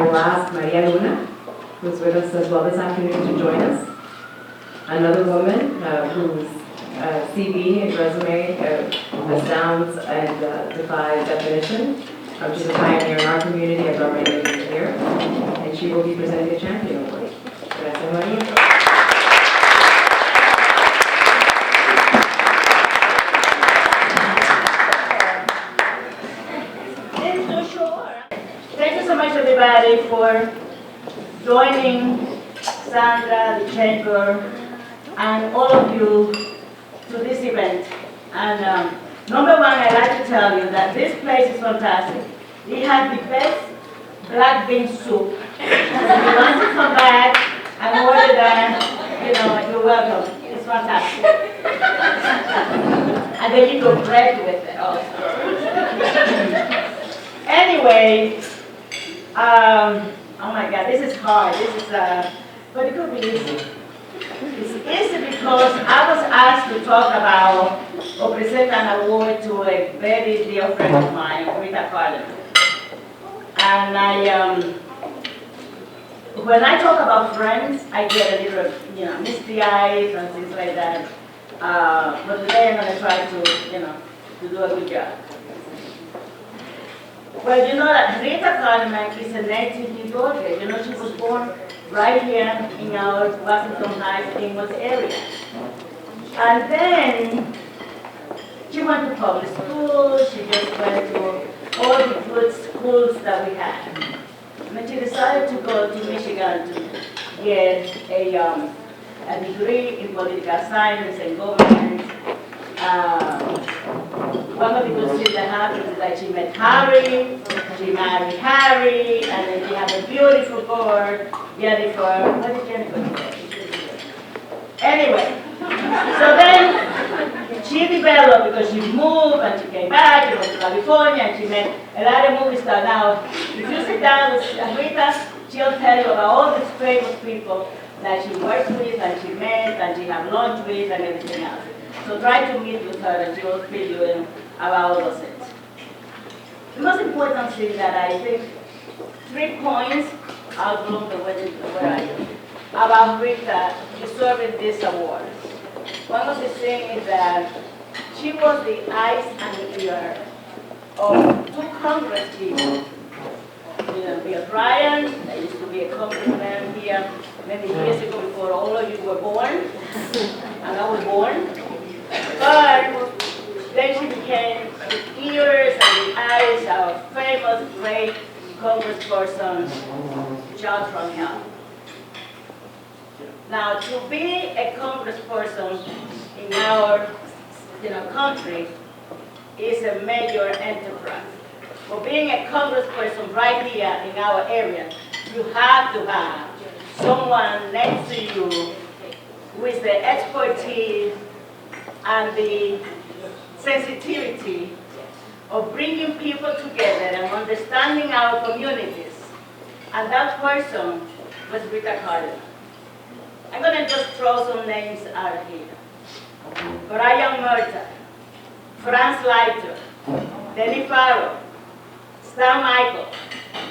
I will ask Maria Luna, who's with us as well this afternoon, to join us. Another woman whose CV and resume astounds and defies definition. She's a pioneer in our community, as already mentioned here, and she will be presenting a champion award. Gracias, Maria. Thank you so much, everybody, for joining Sandra, the Chamber, and all of you to this event. And number one, I'd like to tell you that this place is fantastic. We have the best black bean soup. If you want to come back and order that, you're welcome. It's fantastic. And then you go bread with it also. Anyway, oh my God, this is hard. But it could be easy. It's easy because I was asked to talk about or present an award to a very dear friend of mine, Rita Kardeman. And when I talk about friends, I get a little, misty eyes and things like that. But today I'm going to try to do a good job. Well, you know that Rita Kardeman is a native New Yorker. She was born right here in our Washington Heights, English area. And then she went to public school. She just went to all the good schools that we had. And then she decided to go to Michigan to get a degree in political science and government. One of the good things that happened is that she met Harry, she married Harry, and then she had a beautiful girl, Jennifer. What did Jennifer say? Anyway, so then she developed because she moved and she came back, she went to California, and she met a lot of movie stars. Now, if you sit down with Rita, she'll tell you about all these famous people that she worked with and she met and she had lunch with and everything else. So try to meet with her and she will fill you in about all those things. The most important thing that I think, 3 points, I'll blow the where I am, about Rita deserving this award. One of the things is that she was the eyes and ear of 2 Congress people. Bill Ryan, that used to be a congressman here many years ago before all of you were born, and I was born. But then she became the ears and the eyes of famous, great congressperson, John from Hill. Now, to be a congressperson in our country is a major enterprise. For being a congressperson right here in our area, you have to have someone next to you with the expertise and the sensitivity of bringing people together and understanding our communities. And that person was Rita Kardeman. I'm going to just throw some names out here. Brian Murta, Franz Leiter, Denny Farrow, Stan Michael,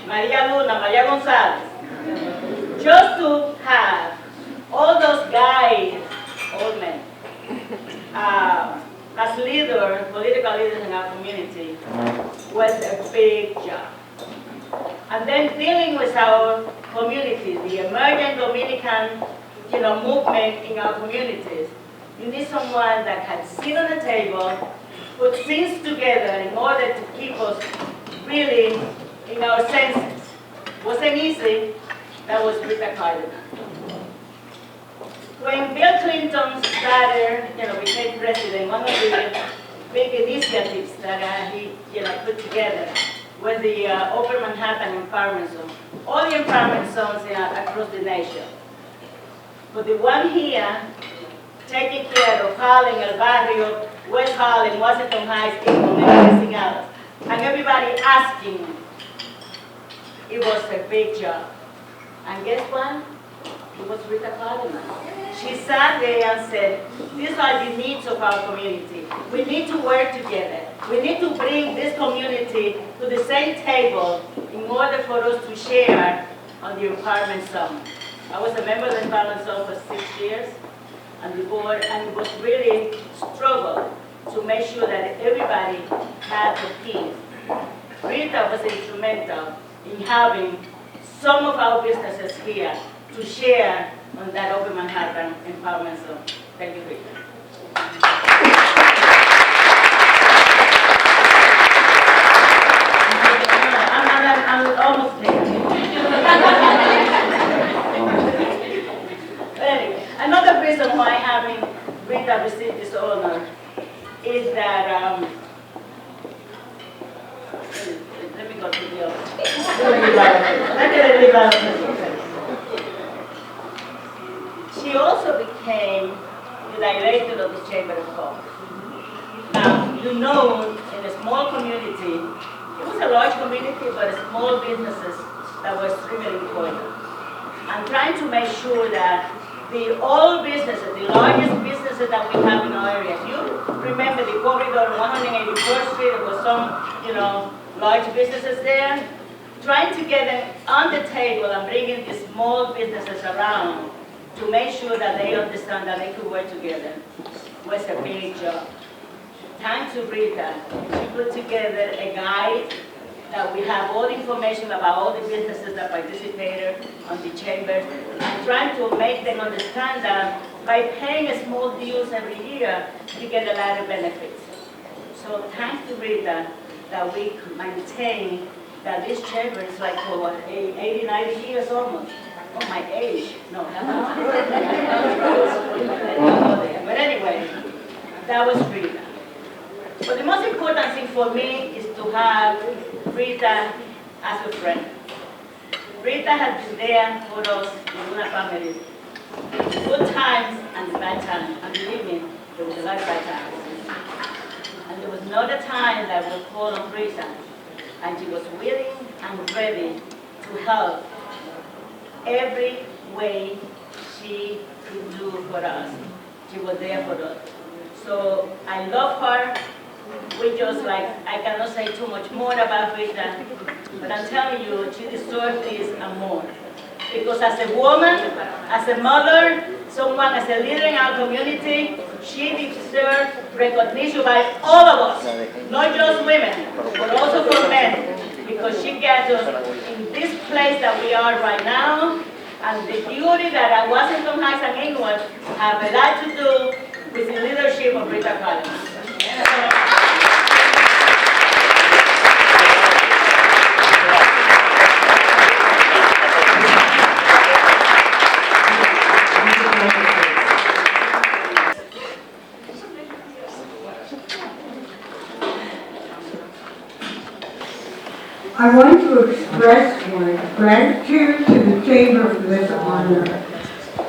Maria Luna, Maria Gonzalez. Just to have all those guys, old men, as leaders, political leaders in our community, was a big job. And then dealing with our communities, the emerging Dominican movement in our communities, you need someone that can sit on the table, put things together in order to keep us really in our senses. Wasn't easy. That was Rita Kardeman. When Bill Clinton started, became president, one of the big initiatives that he put together was the Upper Manhattan Empowerment Zone. All the empowerment zones across the nation. But the one here, taking care of Harlem, El Barrio, West Harlem, Washington Heights, and everything else, and everybody asking, it was a big job. And guess what? It was Rita Kardeman. She sat there and said, these are the needs of our community. We need to work together. We need to bring this community to the same table in order for us to share on the empowerment zone. I was a member of the empowerment zone for 6 years on the board, and it was really struggle to make sure that everybody had the piece. Rita was instrumental in having some of our businesses here to share on that Open Manhattan Empowerment Zone. Thank you, Rita. I'm almost there. Anyway, another reason why having Rita receive this honor is that, let me go to the other. She also became the director of the Chamber of Commerce. Now, you know, in a small community, it was a large community, but small businesses that were extremely important. I'm trying to make sure that all businesses, the largest businesses that we have in our area, you remember the corridor on 181st Street, there was some, large businesses there. Trying to get them on the table and bringing the small businesses around to make sure that they understand that they could work together was a big job. Thanks to Rita, she put together a guide that we have all the information about all the businesses that participated on the chamber, and trying to make them understand that by paying a small dues every year, you get a lot of benefits. So thanks to Rita that we maintain that this chamber is like for what, 80, 90 years almost. Oh, my age. No. But anyway, that was Rita. But the most important thing for me is to have Rita as a friend. Rita has been there for us in Luna family. Good times and bad times. And believe me, there was a lot of bad times. And there was not a time that we called on Rita, and she was willing and ready to help every way she could do for us. She was there for us. So I love her. We just I cannot say too much more about Rita, but I'm telling you, she deserves this and more. Because as a woman, as a mother, someone as a leader in our community, she deserves recognition by all of us, not just women, but also for men, because she gets us in this place that we are right now, and the beauty that Washington Heights and England have a lot to do with the leadership of Rita Kardeman. I want to express my gratitude to the Chamber for this honor.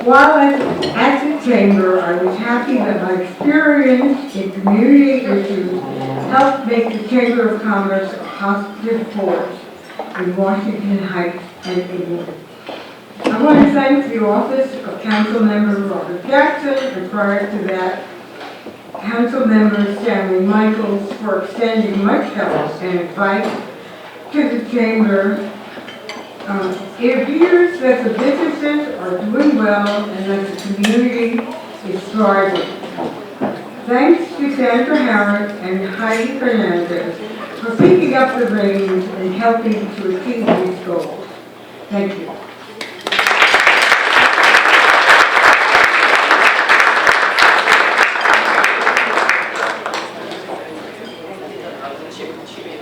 While at the Chamber, I was happy that my experience in community issues helped make the Chamber of Commerce a positive force in Washington Heights and England. I want to thank the Office of Council Member Robert Jackson, and prior to that, Council Member Stanley Michaels, for extending much help and advice to the Chamber. It appears that the businesses are doing well and that the community is thriving. Thanks to Sandra Harris and Heidi Fernandez for picking up the reins and helping to achieve these goals. Thank you.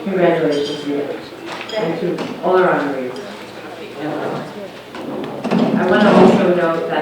Congratulations, Rita. And to all our honorees. I want to also note that